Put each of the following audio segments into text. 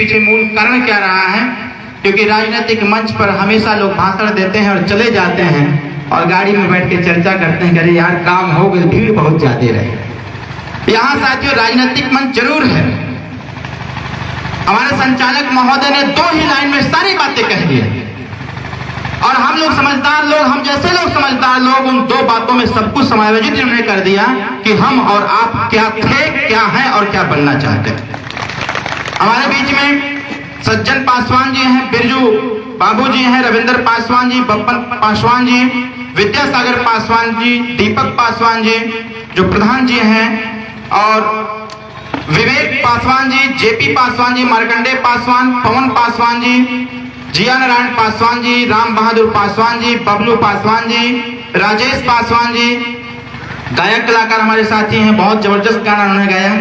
पीछे मूल कारण क्या रहा है? क्योंकि राजनीतिक मंच पर हमेशा लोग भाषण देते हैं और चले जाते हैं और गाड़ी में बैठ के चर्चा करते हैं कि अरे यार काम हो गई, भीड़ बहुत ज्यादा रही। यहाँ साथियों राजनीतिक मंच जरूर है। हमारे संचालक महोदय ने 2 ही लाइन में सारी बातें कह दी और हम लोग समझदार लोग, हम जैसे लोग समझदार लोग, उन 2 बातों में सब कुछ समायोजित इन्होंने कर दिया कि हम और आप क्या थे, क्या हैं और क्या बनना चाहते हैं। हमारे बीच में सज्जन पासवान जी हैं, बिरजू बाबू जी हैं, रविंद्र पासवान जी, बब्बन पासवान जी, विद्यासागर पासवान जी, दीपक पासवान जी जो प्रधान जी हैं, और विवेक पासवान जी, जेपी पासवान जी, मार्कंडे पासवान, पवन पासवान जी, जिया नारायण पासवान जी, राम बहादुर पासवान जी, बबलू पासवान जी, राजेश पासवान जी, गायक कलाकार हमारे साथी हैं, बहुत जबरदस्त गाना उन्होंने गाया,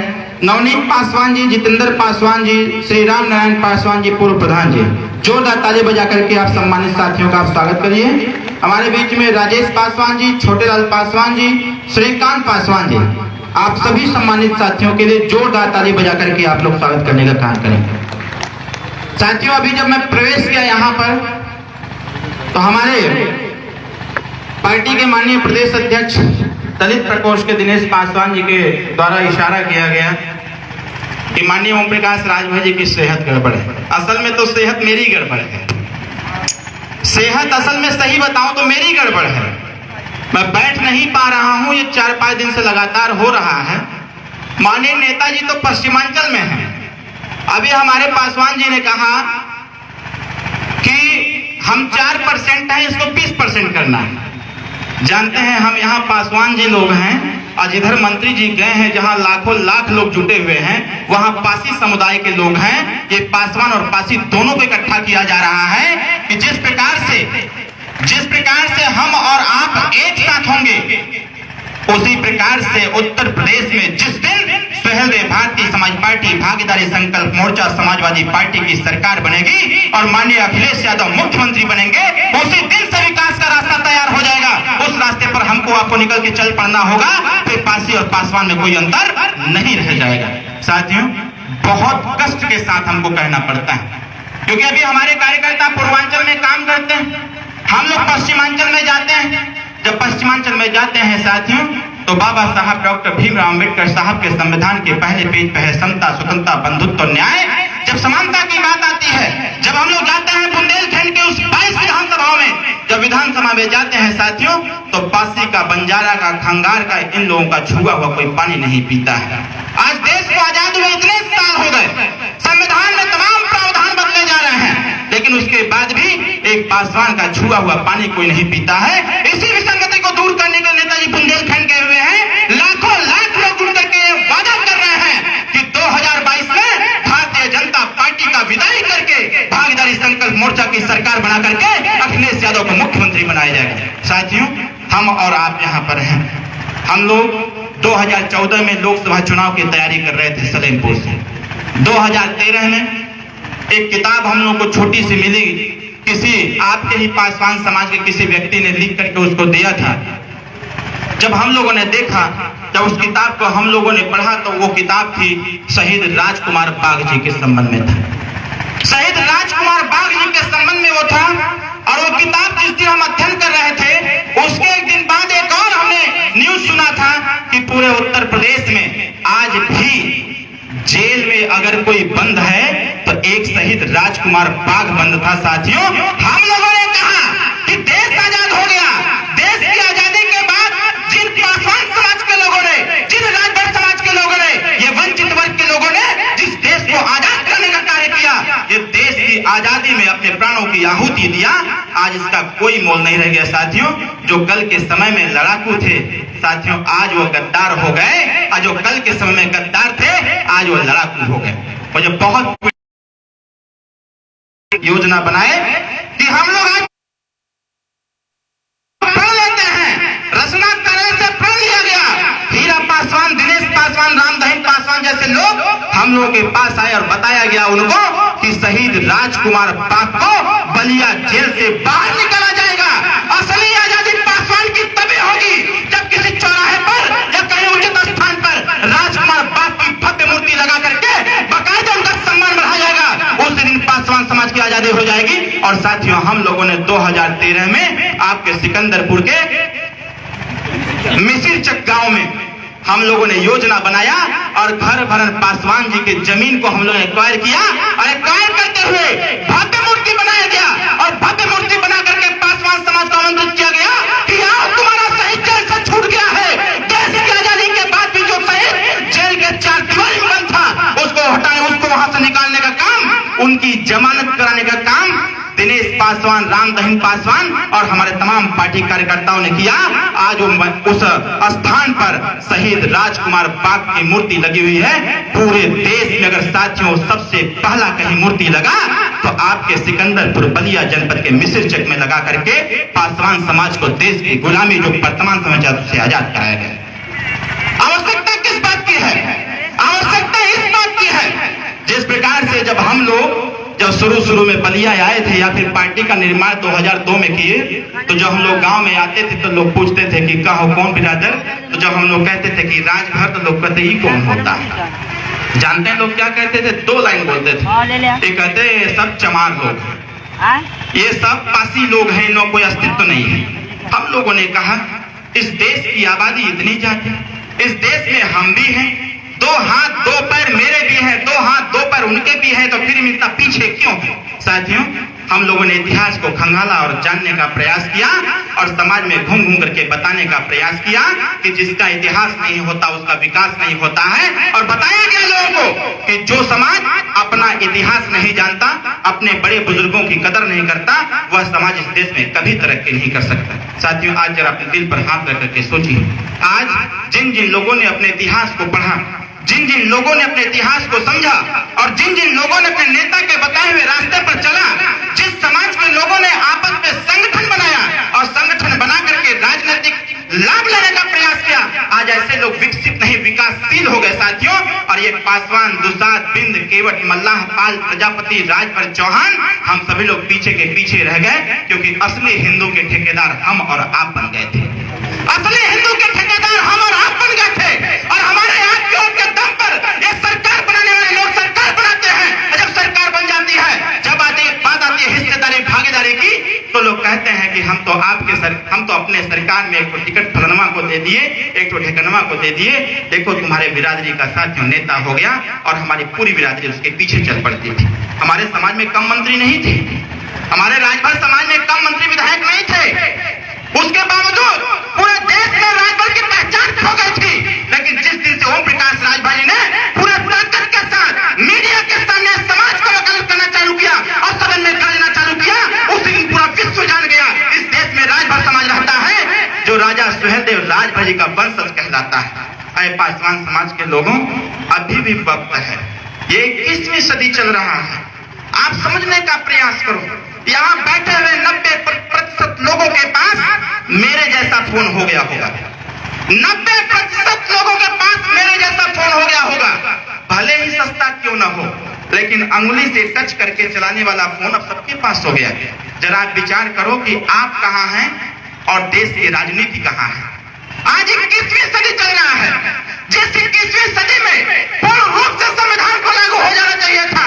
नवनीत पासवान जी, जितेंद्र पासवान जी, श्री राम नारायण पासवान जी पूर्व प्रधान जी। जोरदार ताली बजा करके आप सम्मानित साथियों का आप स्वागत करिए। हमारे बीच में राजेश पासवान जी, छोटेलाल पासवान जी, श्रीकांत पासवान जी, आप सभी सम्मानित साथियों के लिए जोरदार ताली बजा करके आप लोग स्वागत करने का काम करेंगे। साथियों अभी जब मैं प्रवेश किया यहाँ पर तो हमारे पार्टी के माननीय प्रदेश अध्यक्ष दलित प्रकोष्ठ के दिनेश पासवान जी के द्वारा इशारा किया गया कि माननीय ओम प्रकाश राजभर जी की सेहत गड़बड़ है। असल में तो सेहत मेरी गड़बड़ है। सेहत असल में सही बताऊं तो मेरी गड़बड़ है। मैं बैठ नहीं पा रहा हूं, ये 4-5 दिन से लगातार हो रहा है। माननीय नेताजी तो पश्चिमांचल में हैं। अभी हमारे पासवान जी ने कहा कि हम 4% हैं, इसको 20% करना है। जानते हैं हम यहाँ पासवान जी लोग हैं और जिधर मंत्री जी गए हैं जहाँ लाखों लाख लोग जुटे हुए हैं वहाँ पासी समुदाय के लोग हैं। ये पासवान और पासी दोनों को इकट्ठा किया जा रहा है कि जिस प्रकार से हम और आप एक साथ होंगे उसी प्रकार से उत्तर प्रदेश में जिस दिन सहदेव भारतीय समाज पार्टी भागीदारी संकल्प मोर्चा समाजवादी पार्टी की सरकार बनेगी और माननीय अखिलेश यादव मुख्यमंत्री बनेंगे, उसी दिन से विकास का रास्ता तैयार हो जाएगा। उस रास्ते पर हमको आपको निकल के चल पड़ना होगा, फिर पासी और पासवान में कोई अंतर नहीं रह जाएगा। साथियों बहुत कष्ट के साथ हमको कहना पड़ता है क्योंकि अभी हमारे कार्यकर्ता पूर्वांचल में काम करते हैं, हम लोग पश्चिमांचल में जाते हैं। जब पश्चिमांचल में जाते हैं साथियों तो बाबा साहब डॉक्टर भीमराव अम्बेडकर साहब के संविधान के पहले पेज पे है समता, स्वतंत्रता, बंधुत्व, न्याय। जब समानता की बात आती है, जब हम लोग जाते हैं बुंदेलखंड के उस 22 विधानसभाओं में, जब विधानसभा में जाते हैं साथियों तो पासी का, बंजारा का, खंगार का, इन लोगों का छुआ हुआ कोई पानी नहीं पीता है। आज देश को आजाद हुए इतने साल हो गए, संविधान में तमाम प्रावधान बदले जा रहे हैं, लेकिन उसके बाद भी एक पासवान का छुआ हुआ पानी कोई नहीं पीता है। इसी विसंगति को दूर करने के नेताजी बुंदेलखंड गए हुए हैं। लाखों लाख लोग जुड़ करके ये वादा कर रहे हैं कि 2022 में भारतीय जनता पार्टी का विदाई करके भागीदारी संकल्प मोर्चा की सरकार बना करके अखिलेश यादव को मुख्यमंत्री बनाया जाएगा। साथियों हम और आप यहाँ पर हैं। हम लोग 2014 में लोकसभा चुनाव की तैयारी कर रहे थे सलेमपुर से। 2013 में एक किताब हम लोग को छोटी सी मिली, किसी आपके ही पासवान समाज के किसी व्यक्ति ने लिख करके उसको दिया था। जब हम लोगों ने देखा, जब उस किताब को हम लोगों ने पढ़ा तो वो किताब थी शहीद राजकुमार बाघ जी के संबंध में था। शहीद राजकुमार बाघ जी के संबंध में वो था और वो किताब जिस दिन हम अध्ययन कर रहे थे उसके एक दिन बाद एक और हमने न्यूज सुना था कि पूरे उत्तर प्रदेश में आज भी जेल में अगर कोई बंद है तो एक शहीद राजकुमार बाघ बंद था। साथियों हम लोगों ने कहा कि देश आजाद हो गया। देश की आजादी के बाद जिन पासवान समाज के लोगों ने, जिन राजभर समाज के लोगों ने, ये वंचित वर्ग के लोगों ने जिस देश को आजाद करने का कार्य किया, ये देश की आजादी में अपने प्राणों की आहुति दिया, आज इसका कोई मोल नहीं रह गया। साथियों जो कल के समय में लड़ाकू थे साथियों आज वो गद्दार हो गए, और जो कल के समय में गद्दार थे आज वो लड़ाकू हो गए। मुझे बहुत योजना बनाए कि हम लोग आज प्रण लेते हैं, रचना करने से प्रण लिया गया। हीरा पासवान, दिनेश पासवान, रामदहीन पासवान जैसे लोग हम लोगों के पास आए और बताया गया उनको कि शहीद राजकुमार बाघ को बलिया जेल से बाहर निकाला जाएगा। असली आजादी पासवान की तभी होगी जब किसी चौराहे पर या कहीं उचित स्थान पर राजकुमार बाघ की भव्य मूर्ति लगा करके बाकायदा उनका सम्मान बढ़ाया जाएगा। और साथियों हम लोगों ने 2013 में आपके सिकंदरपुर के मिसिरचक गांव में हम लोगों ने योजना बनाया और घर भरन पासवान जी की जमीन को हम लोगों ने एक्वायर किया और एक्वायर करते हुए भव्य मूर्ति बनाया गया और भव्य मूर्ति बना करके पासवान समाज को आमंत्रित किया गया कि आओ तुम्हारा शहीद जेल से छूट गया है। देश की आजादी के बाद भी जो शहीद जेल के 4 दीवारी में बंद था उसको हटाने, उसको वहां से निकालने का काम, उनकी जमानत कराने का काम दिनेश पासवान, राम दहीन पासवान और हमारे तमाम पार्टी कार्यकर्ताओं ने किया। आज उस स्थान पर शहीद राजकुमार बाग की मूर्ति लगी हुई है। पूरे देश में अगर साथियों सबसे पहला कहीं मूर्ति लगा तो आपके सिकंदरपुर बलिया जनपद के मिसिरचक में लगा करके पासवान समाज को देश की गुलामी जो वर्तमान समय से आजाद कराया गया। आवश्यकता किस बात की है? आवश्यकता इस बात की है जिस प्रकार से जब हम लोग शुरू में बलिया आए थे या फिर पार्टी का निर्माण 2002 में किए तो जब हम लोग गांव में आते थे तो लोग पूछते थे कि कहो कौन बिरादर, तो जब हम लोग कहते थे कि राजभर तो लोग कहते ही कौन होता है। जानते हैं लोग क्या कहते थे? 2 लाइन बोलते थे, ये कहते सब चमार लोग, ये सब पासी लोग हैं, इनों कोई अस्तित्व नहीं है। हम लोगों ने कहा इस देश की आबादी इतनी ज्यादा, इस देश में हम भी हैं, 2 हाथ 2 पैर मेरे भी हैं, 2 हाथ 2 पैर उनके भी हैं, तो फिर इतना पीछे क्यों है? साथियों हम लोगों ने इतिहास को खंगाला और जानने का प्रयास किया और समाज में घूम घूम करके बताने का प्रयास किया कि जिसका इतिहास नहीं होता उसका विकास नहीं होता है। और बताया गया लोगों को कि जो समाज अपना इतिहास नहीं जानता, अपने बड़े बुजुर्गों की कदर नहीं करता, वह समाज इस देश में कभी तरक्की नहीं कर सकता। साथियों आज जरा अपने दिल पर हाथ रख करके सोचिए, आज जिन जिन लोगों ने अपने इतिहास को पढ़ा, जिन जिन लोगों ने अपने इतिहास को समझा और जिन जिन लोगों ने अपने नेता के बताए हुए रास्ते पर चला, जिस समाज के लोगों ने आपस में संगठन बनाया और संगठन बना करके राजनीतिक लाभ लेने का प्रयास किया, आज ऐसे लोग विकसित नहीं विकासशील हो गए साथियों। और ये पासवान, दुसाद, बिंद, केवट, मल्लाह, पाल, प्रजापति, राजभर, चौहान, हम सभी लोग पीछे के पीछे रह गए क्योंकि असली हिंदू के ठेकेदार हम और आप बन गए थे। असली हिंदू के ठेकेदार हम और आप बन गए थे और हमारे हाथ के ओर के दम पर ये सरकार बनाने वाले लोग सरकार बनाते हैं। जब सरकार बन जाती है, जब बात आती है हिस्सेदारी भागीदारी की, तो लोग कहते हैं कि हम तो अपने सरकार में एक तो टिकट फलनवा को दे दिए, एक तो ठेकनवा को दे दिए, देखो तुम्हारे बिरादरी का साथियों नेता हो गया और हमारी पूरी बिरादरी उसके पीछे चल पड़ती थी। हमारे समाज में कम मंत्री नहीं थे, हमारे राजभर समाज में कम मंत्री विधायक नहीं थे, उसके बावजूद पूरे देश में राजभर की पहचान खो गई थी। लेकिन जिस दिन से ओम प्रकाश राजभर ने पूरे ताकत के साथ मीडिया के सामने समाज को वकालत करना चालू किया और सदन में गालियां चालू किया, उस दिन पूरा विश्व जान गया इस देश में राजभर समाज रहता है जो राजा सुहेलदेव राजभर जी का वंशज कहलाता है। अरे पासवान समाज के लोगों, अभी भी वक्त है, ये 21वीं सदी चल रहा है, आप समझने का प्रयास करो। यहाँ बैठे हुए 90% लोगों के पास मेरे जैसा फोन हो गया होगा, 90% लोगों के पास मेरे जैसा फोन हो गया होगा, भले ही सस्ता क्यों ना हो, लेकिन अंगुली से टच करके चलाने वाला फोन अब सबके पास हो गया। जरा आप विचार करो कि आप कहाँ हैं और देश की राजनीति कहाँ है। आज 21वीं सदी चल रहा है, जिस 21वीं सदी में पूर्ण रूप से संविधान को लागू हो जाना चाहिए था,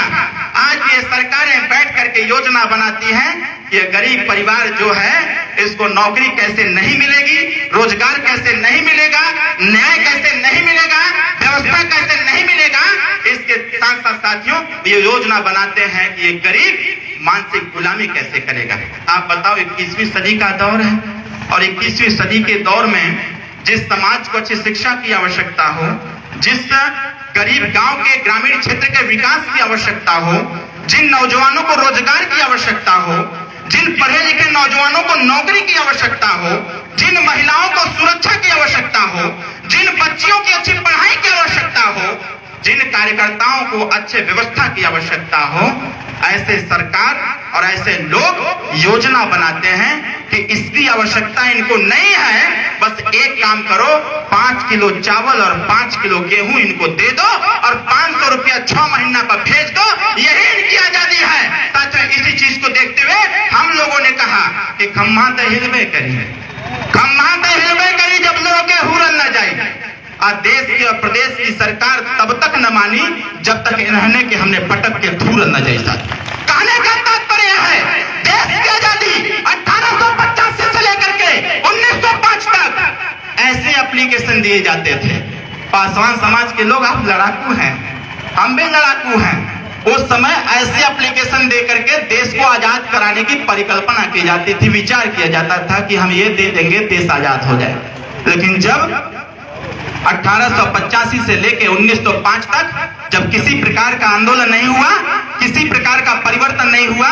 आज ये सरकारें बैठ करके योजना बनाती हैं, ये गरीब परिवार जो है इसको नौकरी कैसे नहीं मिलेगी, रोजगार कैसे नहीं मिलेगा, न्याय कैसे नहीं मिलेगा, व्यवस्था कैसे नहीं मिलेगा। इसके साथ साथ साथियों ये योजना बनाते हैं कि ये गरीब मानसिक गुलामी कैसे करेगा। आप बताओ 21वीं सदी का दौर है और 21वीं सदी के दौर में जिस समाज को अच्छी शिक्षा की आवश्यकता हो, जिस गरीब गांव के ग्रामीण क्षेत्र के विकास की आवश्यकता हो, जिन नौजवानों को रोजगार की आवश्यकता हो, जिन पढ़े लिखे नौजवानों को नौकरी की आवश्यकता हो, जिन महिलाओं को सुरक्षा की आवश्यकता हो, जिन बच्चियों की अच्छी पढ़ाई की आवश्यकता हो, जिन कार्यकर्ताओं को अच्छे व्यवस्था की आवश्यकता हो, ऐसे सरकार और ऐसे लोग योजना बनाते हैं कि इसकी आवश्यकता इनको नहीं है, बस एक काम करो, 5 किलो चावल और 5 किलो गेहूं इनको दे दो और 500 रुपया 6 महीना का भेज दो, यही इनकी आजादी है। साथियों इसी चीज को देखते हुए हम लोगों ने कहा कि खम्मा तो हिलवे करी, खम्मा तो हिलवे करी जब लोगों के हुरल न जाए। और देश की और प्रदेश की सरकार तब तक न मानी जब तक रहने के हमने पटक के धूल न जैसा। कहने का तात्पर्य है देश की आजादी 1885 से लेकर के 1905 तक ऐसे एप्लीकेशन दिए जाते थे। पासवान समाज के लोग आप लड़ाकू हैं, हम भी लड़ाकू हैं। उस समय ऐसे एप्लीकेशन दे करके देश को आजाद कराने की परिकल्पना की जाती थी, विचार किया जाता था कि हम ये दे देंगे देश आजाद हो जाए। लेकिन जब 1885 से लेकर 1905 तक जब किसी प्रकार का आंदोलन नहीं हुआ, किसी प्रकार का परिवर्तन नहीं हुआ,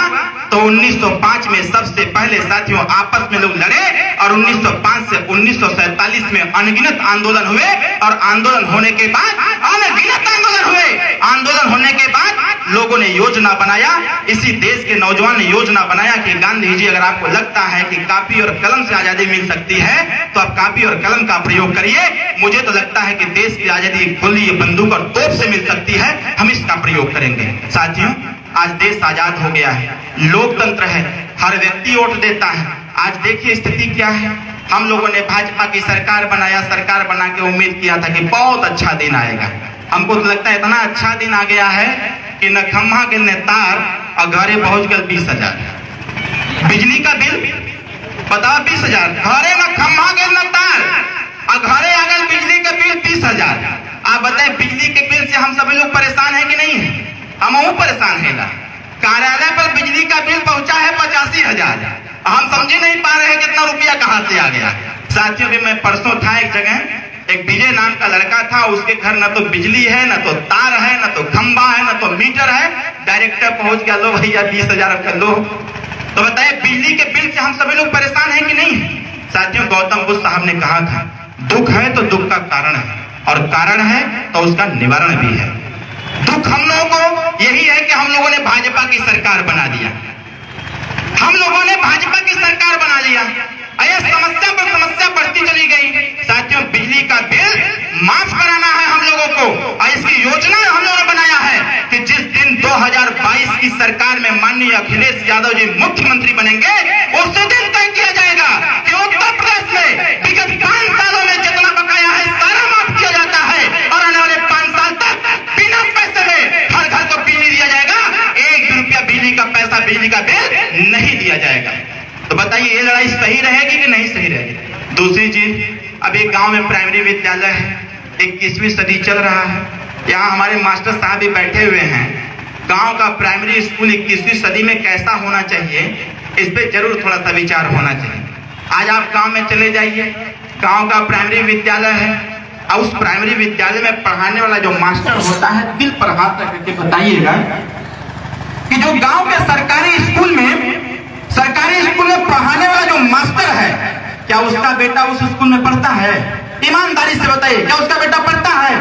तो 1905 में सबसे पहले साथियों आपस में लोग लड़े और 1905 से 1947 में अनगिनत आंदोलन हुए और आंदोलन होने के बाद अनगिनत आंदोलन हुए। आंदोलन होने के बाद लोगों ने योजना बनाया, इसी देश के नौजवान ने योजना बनाया कि गांधी जी, अगर आपको लगता है कि कापी और कलम से आजादी मिल सकती है तो आप कापी और कलम का प्रयोग करिए। मुझे तो लगता है कि देश की आजादी गोली, बंदूक और तोप से मिल सकती है, हम इसका प्रयोग करेंगे। साथियों, आज देश आजाद हो गया है, लोकतंत्र है, हर व्यक्ति वोट देता है। आज देखिए स्थिति क्या है। हम लोगों ने भाजपा की सरकार बनाया, सरकार बना के उम्मीद किया था कि बहुत अच्छा दिन आएगा। हमको तो लगता है इतना अच्छा दिन आ गया है कि न खम्भा के न तार और घरे पहुंच गए 20,000 बिजली का बिल। बताओ 20,000 घरे न खम्भा के न तार और घरे आ गए बिजली का बिल 20,000। आप बताएं, बिजली के बिल से हम सभी लोग परेशान हैं कि नहीं है? हम परेशान है ना। कार्यालय पर बिजली का बिल पहुंचा है 85,000। हम समझ नहीं पा रहे हैं कितना रुपया कहां से आ गया। साथियों, भी मैं परसों था एक जगह, एक विजय नाम का लड़का था, उसके घर न तो बिजली है, न तो तार है, न तो खंबा है, न तो मीटर है। डायरेक्टर पहुंच गया, लो भैया 20,000 का लो। तो बताइए, बिजली के बिल से हम सभी लोग परेशान हैं कि नहीं? साथियों, गौतम बुद्ध साहब ने कहा था, दुख है तो दुख का कारण है और कारण है तो उसका निवारण भी है। दुख हम लोगों को यही है कि हम लोगों ने भाजपा की सरकार बना दिया, हम लोगों ने भाजपा की सरकार बना लिया। ये समस्या पर समस्या बढ़ती चली गई। साथियों, बिजली का बिल माफ कराना है हम लोगों को और इसकी योजना हम लोगों ने बनाया है कि जिस दिन 2022 की सरकार में माननीय अखिलेश यादव जी मुख्यमंत्री बनेंगे, उस दिन तय किया जाएगा कि उत्तर प्रदेश में विगत 5 सालों में जितना बकाया है सारा माफ किया जाता है और आने वाले 5 साल तक बिना पैसे में हर घर को बिजली दिया जाएगा। 1 भी रुपया बिजली का पैसा, बिजली का बिल नहीं दिया जाएगा। तो बताइए, ये लड़ाई सही रहेगी कि नहीं सही रहेगी? दूसरी चीज, अब एक गांव में प्राइमरी विद्यालय है, 21वीं सदी चल रहा है, यहाँ हमारे मास्टर साहब भी बैठे हुए हैं। गांव का प्राइमरी स्कूल 21वीं सदी में कैसा होना चाहिए, इस पे जरूर थोड़ा सा विचार होना चाहिए। आज आप गांव में चले जाइए, गांव का प्राइमरी विद्यालय है और उस प्राइमरी विद्यालय में पढ़ाने वाला जो मास्टर होता है, दिल पर हाथ रख के बताइएगा कि जो गांव के सरकारी स्कूल में पढ़ाने वाला जो मास्टर है, क्या उसका बेटा उस स्कूल में पढ़ता है? ईमानदारी से बताइए, क्या उसका बेटा पढ़ता है?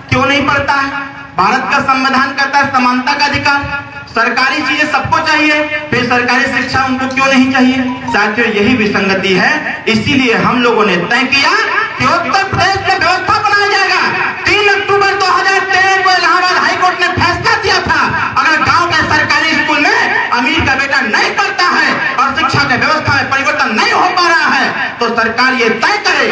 क्यों नहीं पढ़ता है? भारत का संविधान कहता है समानता का अधिकार, सरकारी चीजें सबको चाहिए, फिर सरकारी शिक्षा उनको क्यों नहीं चाहिए? साथियों, यही विसंगति है। इसीलिए हम लोगों ने तय किया कि उत्तर प्रदेश में व्यवस्था बनाया जाएगा। 3 अक्टूबर 2013 को इलाहाबाद हाईकोर्ट ने फैसला दिया था, अगर गांव के सरकारी स्कूल में अमीर का बेटा नहीं पढ़ता है और शिक्षा की व्यवस्था में परिवर्तन नहीं हो पा रहा है, तो सरकार ये तय करे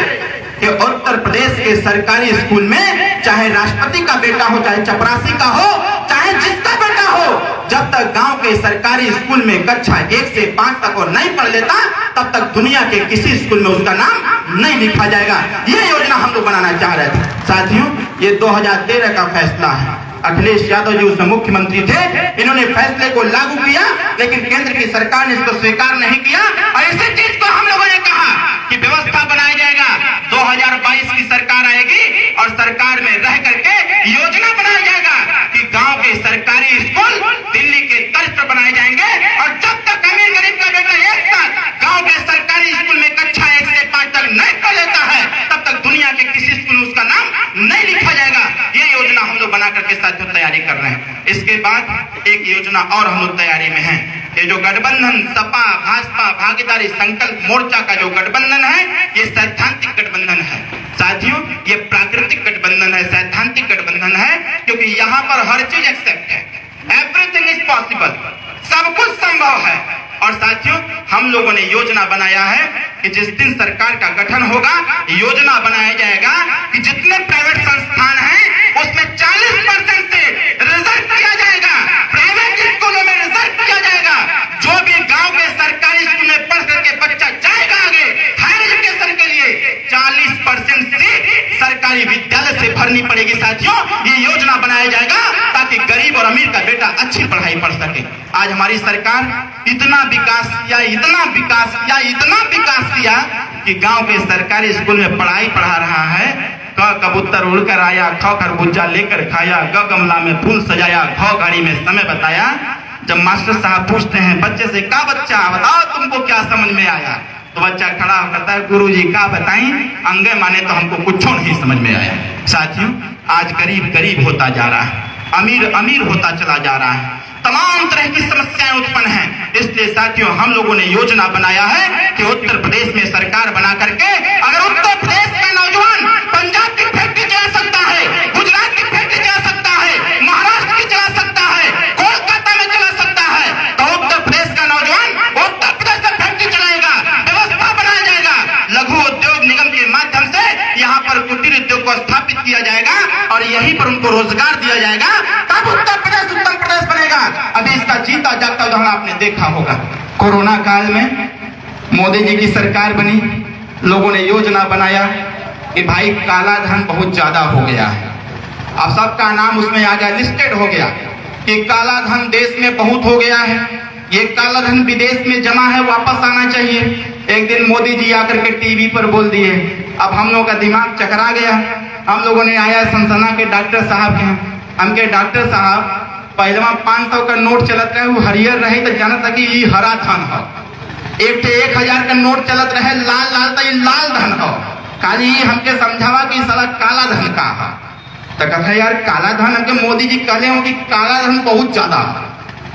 कि उत्तर प्रदेश के सरकारी स्कूल में चाहे राष्ट्रपति का बेटा हो, चाहे चपरासी का हो, चाहे जिसका बेटा हो, जब तक गांव के सरकारी स्कूल में कक्षा 1 से 5 तक वो नहीं पढ़ लेता, तब तक दुनिया के किसी स्कूल में उसका नाम नहीं लिखा जाएगा। ये योजना हम लोग बनाना चाह रहे थे। साथियों, ये 2013 का फैसला है। अखिलेश यादव जी उसमें मुख्यमंत्री थे, इन्होंने फैसले को लागू किया, लेकिन केंद्र की सरकार ने इसको स्वीकार नहीं किया और इसी चीज को हम लोगों ने कहा कि व्यवस्था बनाया जाएगा। 2022 की सरकार आएगी और सरकार में रह करके योजना बनाया जाएगा कि गांव के सरकारी स्कूल दिल्ली के तर्ज पर बनाए जाएंगे और जब तक अमीर गरीब का बेटा एक साथ गांव के सरकारी स्कूल में कक्षा 1 से 5 तक नहीं पढ़ लेता है, तब तक दुनिया के किसी स्कूल में उसका नाम नहीं लिखा जाएगा। ये योजना हम लोग बना करके साथियों तैयारी कर रहे हैं। इसके बाद एक योजना और हम लोग तैयारी में है। ये जो गठबंधन सपा भाजपा भागीदारी संकल्प मोर्चा का जो गठबंधन है, ये सैद्धांतिक गठबंधन है। साथियों, ये प्राकृतिक गठबंधन है, सैद्धांतिक गठबंधन है, क्योंकि यहाँ पर हर चीज एक्सेप्ट है, एवरीथिंग इज पॉसिबल, सब कुछ संभव है। और साथियों, हम लोगों ने योजना बनाया है कि जिस दिन सरकार का गठन होगा, योजना बनाया जाएगा कि जितने प्राइवेट संस्थान हैं उसमें 40% से रिजर्व किया जाएगा, प्राइवेट स्कूलों में रिजर्व किया जाएगा। जो भी गांव के सरकारी स्कूल में पढ़ करके बच्चा जाएगा आगे हायर एजुकेशन के लिए 40% सीट सरकारी विद्यालय से भरनी पड़ेगी। साथियों, ये योजना बनाया जाएगा ताकि गरीब और अमीर का बेटा अच्छी पढ़ाई पढ़ सके। आज हमारी सरकार इतना विकास किया, इतना विकास किया, इतना विकास किया कि गांव के सरकारी स्कूल में पढ़ाई पढ़ा रहा है। क कबूतर उड़कर आया, ख खरबूजा लेकर खाया, ग गमला में फूल सजाया, घ घड़ी में समय बताया। जब मास्टर साहब पूछते हैं बच्चे से, का बच्चा बताओ तुमको क्या समझ में आया, तो बच्चा खड़ा होकर कहता है, गुरुजी का बताएं, अंगे माने तो हमको कुछ नहीं समझ में आया। साथियों, आज गरीब गरीब होता जा रहा है, अमीर अमीर होता चला जा रहा है, तमाम तरह की समस्याएं उत्पन्न हैं। इसलिए साथियों, हम लोगों ने योजना बनाया है कि उत्तर प्रदेश में सरकार बना करके अगर उत्तर प्रदेश का नौजवान पंजाब की फैक्ट्री चला सकता है, गुजरात की फैक्ट्री चला सकता है, महाराष्ट्र की चला सकता है, कोलकाता में चला सकता है, तो उत्तर प्रदेश का नौजवान उत्तर प्रदेश में फैक्ट्री चलाएगा। व्यवस्था बनाया जाएगा, लघु उद्योग निगम के माध्यम से यहाँ पर कुटीर उद्योग को स्थापित किया जाएगा और यहीं पर उनको रोजगार दिया जाएगा, तब उत्तर प्रदेश बनेगा। अभी इसका जीता जागता उदाहरण आपने देखा होगा। कोरोना काल में मोदी जी की सरकार बनी, लोगों ने योजना बनाया कि भाई काला धन बहुत ज्यादा हो गया है। अब सबका नाम उसमें आ गया, लिस्टेड हो गया कि काला धन देश में बहुत हो गया है, ये काला धन विदेश में जमा है, वापस आना चाहिए। एक दिन मोदी जी आकर के टीवी पर बोल दिए। अब हम लोगों का दिमाग चकरा गया। हम लोगों ने आया सनसना के डॉक्टर साहब के, हमके डॉक्टर साहब पहलवा 500 का नोट चलत रहे, वो हरियर रहे तो जानत था कि ये हरा धन है। एक 1000 का नोट चलत रहे लाल लाल तो ये लाल धन है। काजी हमके समझावा कि साला काला धन का है। तो कहता यार काला धन, हमके मोदी जी कहले हो कि काला धन बहुत ज्यादा,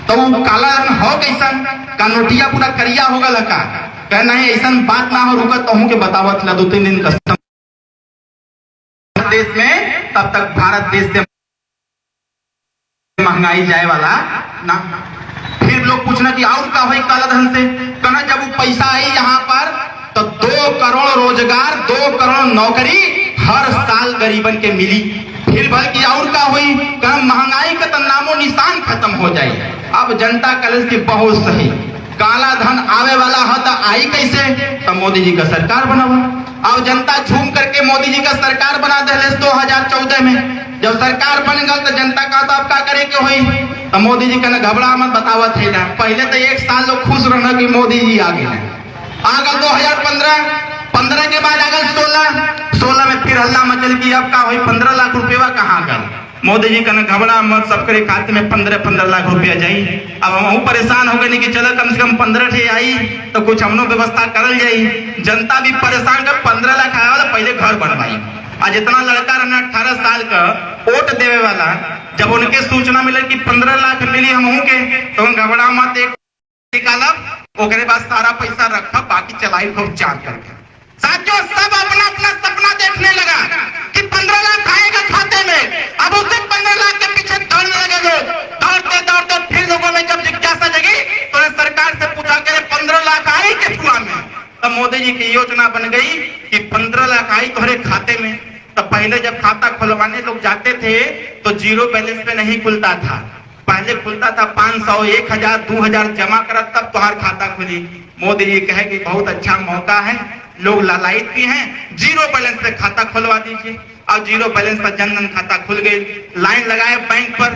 तो वो काला धन हो कैसन का, नोटिया पूरा करिया होगा लगा। कह नहीं ऐसा बात ना हो, रुका तो हमके बतावत ला 2-3 दिन कस्टम देश में, तब तक भारत देश से महंगाई जाए वाला ना। फिर लोग पूछना कि और का हुई काला धन से, कहना जब वो पैसा आई यहाँ पर तो 2 करोड़ रोजगार, 2 करोड़ नौकरी हर साल गरीबन के मिली। फिर बल्कि और का हुई, कहना महंगाई का तो नामो निशान खत्म हो जाए। अब जनता कल की बहुत सही, काला धन आवे वाला है तो आई कैसे, तो मोदी जी का सरकार बनावा। अब जनता झूम करके मोदी जी का सरकार बना दे 2014 में। जब सरकार बन गल तो जनता का तो अब क्या करे के हुई, तो मोदी जी कहना घबरा मत, बतावत है ना। पहले तो 1 साल लोग खुश रहना कि मोदी जी आ गए। आ गल 2015 के बाद आ गल 16 में फिर हल्ला मचल की अब का हुई, 15 लाख रुपया कहाँ गल। मोदी जी कहना घबरा मत, सबके खाते में 15 लाख रुपया जाई। अब हम परेशान हो गए कि चलो कम से कम 15 ठे आई तो कुछ हमनो व्यवस्था करल जाई। जनता भी परेशान कर 15 लाख आया तो पहले घर बनवाई। आज इतना लड़का रहना 18 साल का वोट देवे वाला, जब उनके सूचना मिले कि 15 लाख मिली हम के, तो घबरा मत, एक निकालब ओकरे बाद सारा पैसा रखा, बाकी चलाई खूब चार करके। साथियों, सब अपना अपना सपना देखने लगा कि 15 लाख आएगा खाते में। अब उसे 15 लाख के पीछे दौड़ने लगे लोग। दौड़ते दौड़ते फिर लोगों में जब जिज्ञासा जगी तो सरकार से पूछा कि 15 लाख आई के छुआ में। तब मोदी जी की योजना बन गई कि 15 लाख आई तुम्हारे खाते में। तो पहले जब खाता खुलवाने लोग जाते थे तो जीरो बैलेंस पे नहीं खुलता था, पहले खुलता था 500, 1000, 2000 जमा करा तब तुम्हारा खाता खुली। मोदी जी कहे कि बहुत अच्छा मौका है, लोग लालायित भी हैं, जीरो बैलेंस पे खाता खुलवा दीजिए। और जीरो बैलेंस पर जनधन खाता खुल गई। लाइन लगाए बैंक पर,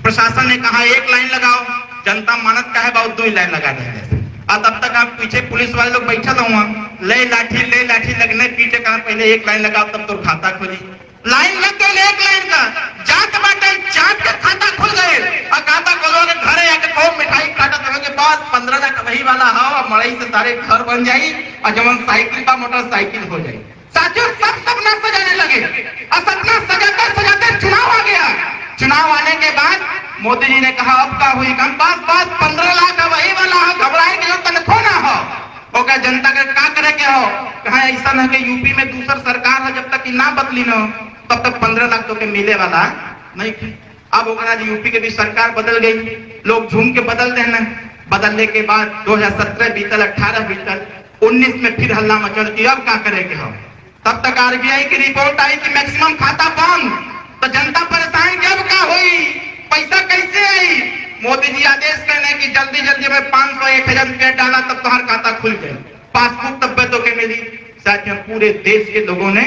प्रशासन ने कहा 1 लाइन लगाओ, जनता मानत का है बहुत 2 लाइन लगा देंगे। और तब तक आप पीछे पुलिस वाले लोग बैठा हुआ, ले लाठी लगने पीछे कहा पहले 1 लाइन लगाओ तब तो खाता खुली। लाइन लग गई 1 लाइन का, जात बाटे जात के खाता खुल गए। और खाता खोलो के घरे आके खूब मिठाई काटत रहोगे, बस 15 लाख वही वाला हो और मड़ई से सारे घर बन जाई और जवन साइकिल का मोटरसाइकिल हो जाए। साथियों, सब सपना सजाने लगे और सपना सजाते चुनाव आ गया। चुनाव आने के बाद मोदी जी ने कहा अब का हुई, कम पास 15 लाख वही वाला हो, घबराए के तनखो ना हो। ओके, जनता के का करे के हो, कहा ऐसा है कि यूपी में दूसर सरकार है, जब तक ना बदली न तब तक 15 लाख तो के मिले वाला नहीं। अब ओकरा यूपी के भी सरकार बदल गई, लोग झूम के बदल देना। बदलने के बाद 2017 बीतल, 18 बीतल, 19 में फिर हल्ला मचल कि अब क्या करे के हो। तब तक आरबीआई की रिपोर्ट आई कि मैक्सिमम खाता बंद। तो जनता परेशान कि अब क्या हुई, पैसा कैसे आई। मोदी जी आदेश करने की जल्दी जल्दी में 500 1000 रुपया डाला तब तुम्हारा खाता खुल गया, पासबुक तब तो के मिली। साथियों पूरे देश के लोगों ने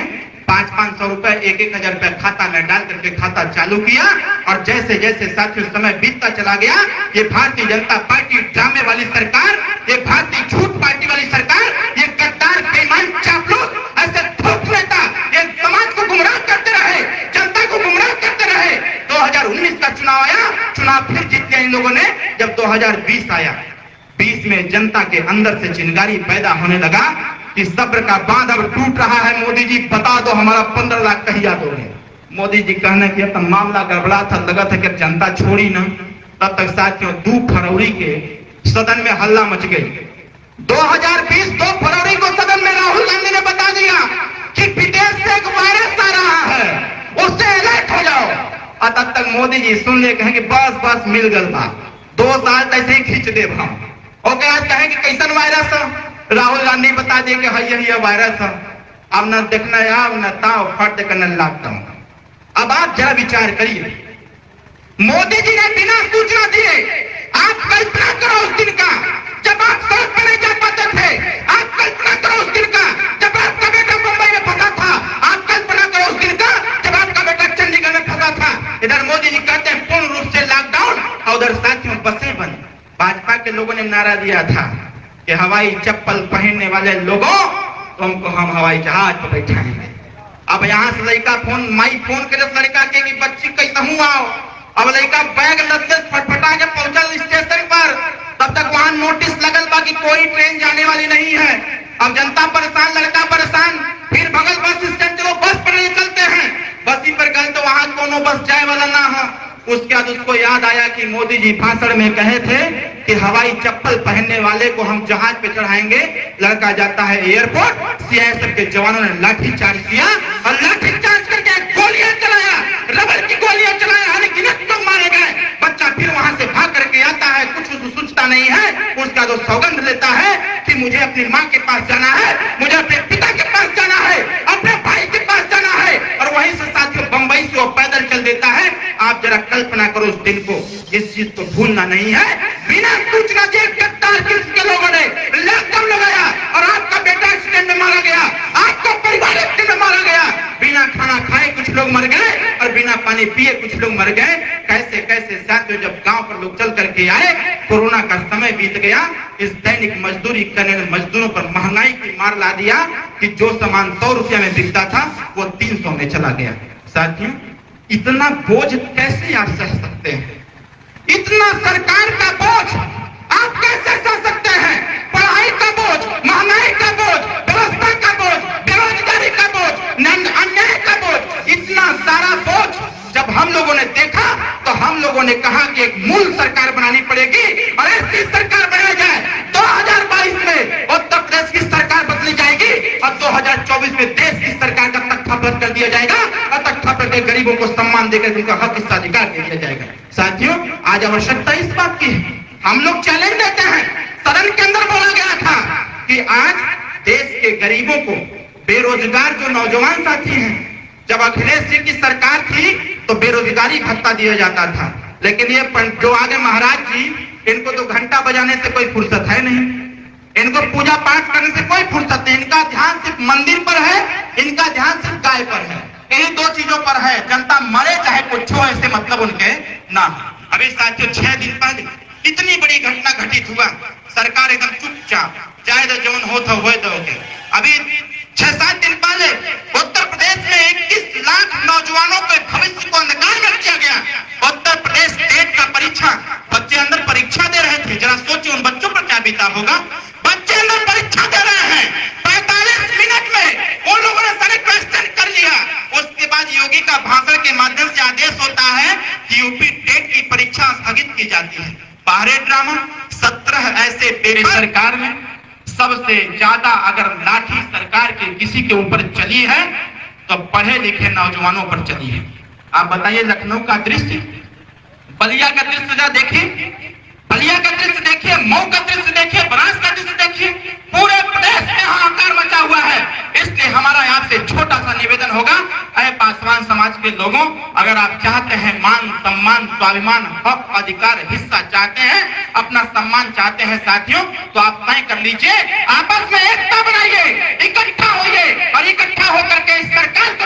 500 रुपए 1000 रुपया खाता में डाल करके खाता चालू किया और जैसे जैसे साथियों समय बीतता चला गया, ये भारतीय जनता पार्टी ड्रामे वाली सरकार, ये भारतीय झूठ पार्टी वाली सरकार, ये गद्दार बेईमान चापलूस ऐसे थोक नेता ये समाज को गुमराह करते रहे, जनता को गुमराह करते रहे। 2019 का चुनाव आया, चुनाव फिर जीत गए इन लोगों ने। जब 2020 आया, 20 में जनता के अंदर से चिंगारी पैदा होने लगा कि सब्र का बांध अब टूट रहा है। मोदी जी बता दो हमारा 15 लाख कहिया दोगे। मोदी जी कहने कि तब मामला गड़बड़ा था, लगा था कि जनता छोड़ी ना। तब तक साथियों 2 फरवरी के सदन में हल्ला मच गई। 2020 2 फरवरी को सदन में राहुल गांधी ने बता दिया कि विदेश से एक वायरस आ रहा है, उससे अलर्ट हो जाओ। और तब तक मोदी जी सुन ले कहेंगे बस बस मिल गल बा, 2 साल तैसे ही खींच दे हम। और कहेंगे कैसन वायरस है? राहुल गांधी बता दिए कि है वायरस है, अब न देखना आव न ताव फट कर न लॉकडाउन। अब आप जरा विचार करिए, मोदी जी ने बिना सूचना दिए, आप कल्पना करो उस दिन का जब आप सड़क पर नहीं जा पाते थे, आप कल्पना करो उस दिन का जब आपका बेटा मुंबई में फंसा था, आप कल्पना करो उस दिन का जब आपका बेटा चंडीगढ़ में फंसा था। इधर मोदी जी कहते हैं पूर्ण रूप से लॉकडाउन और उधर साथियों बसें बंद। भाजपा के लोगों ने नारा दिया था कि हवाई चप्पल पहनने वाले लोगों तुमको हम हवाई जहाज पर बैठाएंगे। अब यहाँ से लड़का माई फोन करे लड़का के कि बच्ची कैसे हूँ आओ। अब लड़का बैग लद फटफटा के पहुंचल स्टेशन पर, तब तक वहां नोटिस लगल बा कि कोई ट्रेन जाने वाली नहीं है। अब जनता परेशान, लड़का परेशान, फिर बगल बस स्टैंड चलो बस पर नहीं चलते हैं, बस पर गए तो वहां कोनो बस जाए वाला ना हो। उसके बाद उसको याद आया कि मोदी जी भाषण में कहे थे कि हवाई चप्पल पहनने वाले को हम जहाज पे चढ़ाएंगे। लड़का जाता है एयरपोर्ट, सीआईएसएफ के जवानों ने लाठीचार्ज किया और लाठीचार्ज करके गोलियां चलाया, रबर की गोलियां चलाया, अनगिनत लोग मारे गए। बच्चा फिर वहां से भाग करके आता है, कुछ सोचता नहीं है। उसका जो सौगंध लेता है कि मुझे अपनी माँ के पास जाना है, मुझे अपने पिता के पास जाना है, अपने भाई के पास जाना है, और वहीं से साथियों बंबई से वो पैदल चल देता है। आप जरा कल्पना करो उस दिन को, इस चीज को भूलना नहीं है। बिना सूचना दिए गद्दार के लोगों ने लॉकडाउन लगाया और आपका बेटा एक्सीडेंट में मारा गया, आपका परिवार एक्सीडेंट में मारा गया। बिना खाना खाए कुछ लोग मर गए और बिना पानी पिए कुछ लोग मर गए। कैसे कैसे साथियों जब गांव पर लोग चल करके आए, कोरोना का समय बीत गया, इस दैनिक मजदूरी करने वाले मजदूरों पर महंगाई की मार ला दिया कि जो सामान 100 रुपया में बिकता था वो 300 में चला गया। साथियों इतना बोझ कैसे आप सह सकते हैं? इतना सरकार का बोझ आप कैसे सह सकते हैं? पढ़ाई का बोझ, महंगाई का बोझ, व्यवस्था का बोझ, बेरोजगारी का बोझ, अन्याय का बोझ, इतना सारा बोझ जब हम लोगों ने देखा तो हम लोगों ने कहा कि एक मूल सरकार बनानी पड़ेगी और ऐसी सरकार बनाई जाए। 2022 में उत्तर प्रदेश की सरकार बदली जाएगी और 2024 में देश की सरकार का तख्ता पलट कर दिया जाएगा और तख्ता पर के गरीबों को सम्मान देकर उनका हक हिस्साधिकार दे दिया जाएगा। साथियों आज आवश्यकता इस बात की है, हम लोग चैलेंज देते हैं। सदन के अंदर बोला गया था कि आज देश के गरीबों को, बेरोजगार जो नौजवान साथी हैं, जब अखिलेश जी की सरकार थी तो बेरोजगारी भत्ता दिया जाता था, लेकिन ये जो आगे महाराज जी, इनको तो घंटा बजाने से कोई फुर्सत है नहीं, इनको पूजा पाठ करने से कोई फुर्सत नहीं, इनका ध्यान सिर्फ मंदिर पर है, इनका ध्यान सिर्फ गाय पर है, यही 2 चीजों पर है। जनता मरे चाहे कुछ हो, ऐसे मतलब उनके ना। अभी साथियों 6 दिन पहले इतनी बड़ी घटना घटित हुआ, सरकार एकदम चुपचाप जाए तो जवन हो तो अभी 6-7 दिन पहले उत्तर प्रदेश में 21 लाख नौजवानों के भविष्य को अंधकार में किया गया। उत्तर प्रदेश टेट का परीक्षा, बच्चे अंदर परीक्षा दे रहे थे, जरा सोचिए उन बच्चों पर क्या बीता होगा। बच्चे अंदर परीक्षा दे रहे हैं, 45 मिनट में उन लोगों ने सारे क्वेश्चन कर लिया। उसके बाद योगी का भाषण के माध्यम से आदेश होता है कि यूपी टेट की परीक्षा स्थगित की जाती है। बाहरे ड्रामा, 17 ऐसे पेपर सरकार में सबसे ज्यादा अगर लाठी सरकार के किसी के ऊपर चली है तो पढ़े लिखे नौजवानों पर चली है। आप बताइए लखनऊ का दृश्य, बलिया का दृश्य जरा देखिए, बलिया का दृश्य देखिए, मऊ का दृश्य देखिए, बनारस का दृश्य देखिए, पूरे प्रदेश में हाहाकार मचा हुआ है। इसलिए हमारा आपसे छोटा सा निवेदन होगा, पासवान समाज के लोगों, अगर आप चाहते हैं मान सम्मान स्वाभिमान हक अधिकार हिस्सा चाहते हैं, अपना सम्मान चाहते हैं साथियों, तो आप तय कर लीजिए, आपस में एकता बनाइए, इकट्ठा होइए और इकट्ठा होकर के इस सरकार